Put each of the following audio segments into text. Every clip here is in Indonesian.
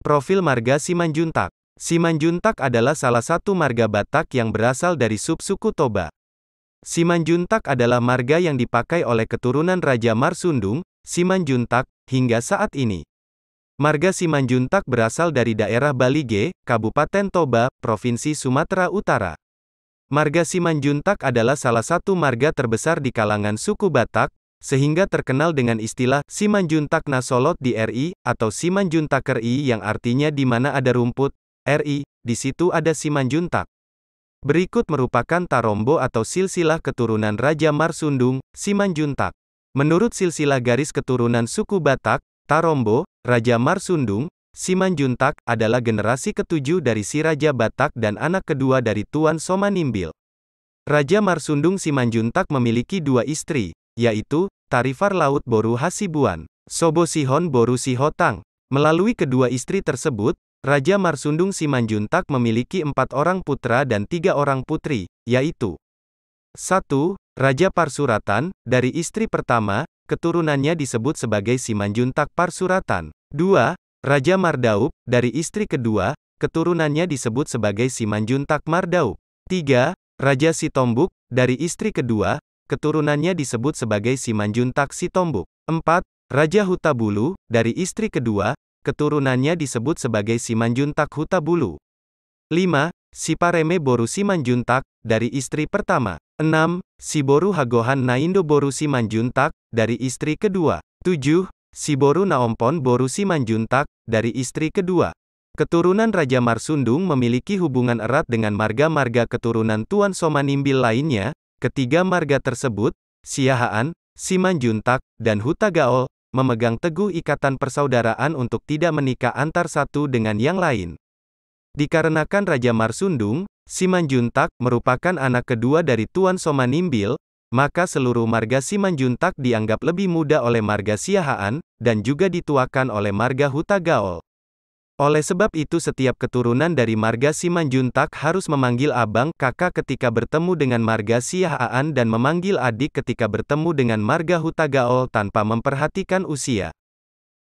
Profil marga Simanjuntak. Simanjuntak adalah salah satu marga Batak yang berasal dari subsuku Toba. Simanjuntak adalah marga yang dipakai oleh keturunan Raja Marsundung, Simanjuntak, hingga saat ini. Marga Simanjuntak berasal dari daerah Balige, Kabupaten Toba, Provinsi Sumatera Utara. Marga Simanjuntak adalah salah satu marga terbesar di kalangan suku Batak, sehingga terkenal dengan istilah Simanjuntak Nasolot di RI, atau Simanjuntak RI yang artinya di mana ada rumput, RI, di situ ada Simanjuntak. Berikut merupakan Tarombo atau silsilah keturunan Raja Marsundung, Simanjuntak. Menurut silsilah garis keturunan suku Batak, Tarombo, Raja Marsundung, Simanjuntak, adalah generasi ketujuh dari si Raja Batak dan anak kedua dari Tuan Somanimbil. Raja Marsundung Simanjuntak memiliki dua istri, yaitu, Tarifar Laut Boru Hasibuan, Sobosihon Boru Sihotang. Melalui kedua istri tersebut, Raja Marsundung Simanjuntak memiliki 4 orang putra dan 3 orang putri, yaitu 1. Raja Parsuratan, dari istri pertama, keturunannya disebut sebagai Simanjuntak Parsuratan. 2. Raja Mardaup, dari istri kedua, keturunannya disebut sebagai Simanjuntak Mardaup. 3. Raja Sitombuk, dari istri kedua, keturunannya disebut sebagai Simanjuntak Sitombuk. 4. Raja Hutabulu, dari istri kedua, keturunannya disebut sebagai Simanjuntak Hutabulu. 5. Sipareme Boru Simanjuntak, dari istri pertama. 6. Siboru Hagohan Naindo Boru Simanjuntak, dari istri kedua. 7. Siboru Naompon Boru Simanjuntak, dari istri kedua. Keturunan Raja Marsundung memiliki hubungan erat dengan marga-marga keturunan Tuan Somanimbil lainnya. Ketiga marga tersebut, Siahaan, Simanjuntak, dan Hutagaol, memegang teguh ikatan persaudaraan untuk tidak menikah antar satu dengan yang lain. Dikarenakan Raja Marsundung, Simanjuntak, merupakan anak kedua dari Tuan Somanimbil, maka seluruh marga Simanjuntak dianggap lebih muda oleh marga Siahaan, dan juga dituakan oleh marga Hutagaol. Oleh sebab itu setiap keturunan dari marga Simanjuntak harus memanggil abang kakak ketika bertemu dengan marga Siahaan dan memanggil adik ketika bertemu dengan marga Hutagaol tanpa memperhatikan usia.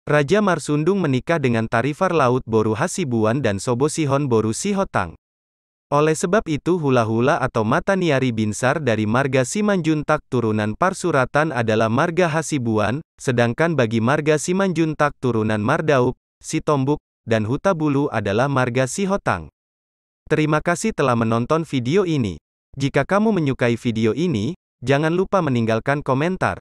Raja Marsundung menikah dengan Tarifar Laut Boru Hasibuan dan Sobosihon Boru Sihotang. Oleh sebab itu hula-hula atau Mataniari Binsar dari marga Simanjuntak turunan Parsuratan adalah marga Hasibuan, sedangkan bagi marga Simanjuntak turunan Mardaup, Sitombuk, dan Hutabulu adalah marga Sihotang. Terima kasih telah menonton video ini. Jika kamu menyukai video ini, jangan lupa meninggalkan komentar.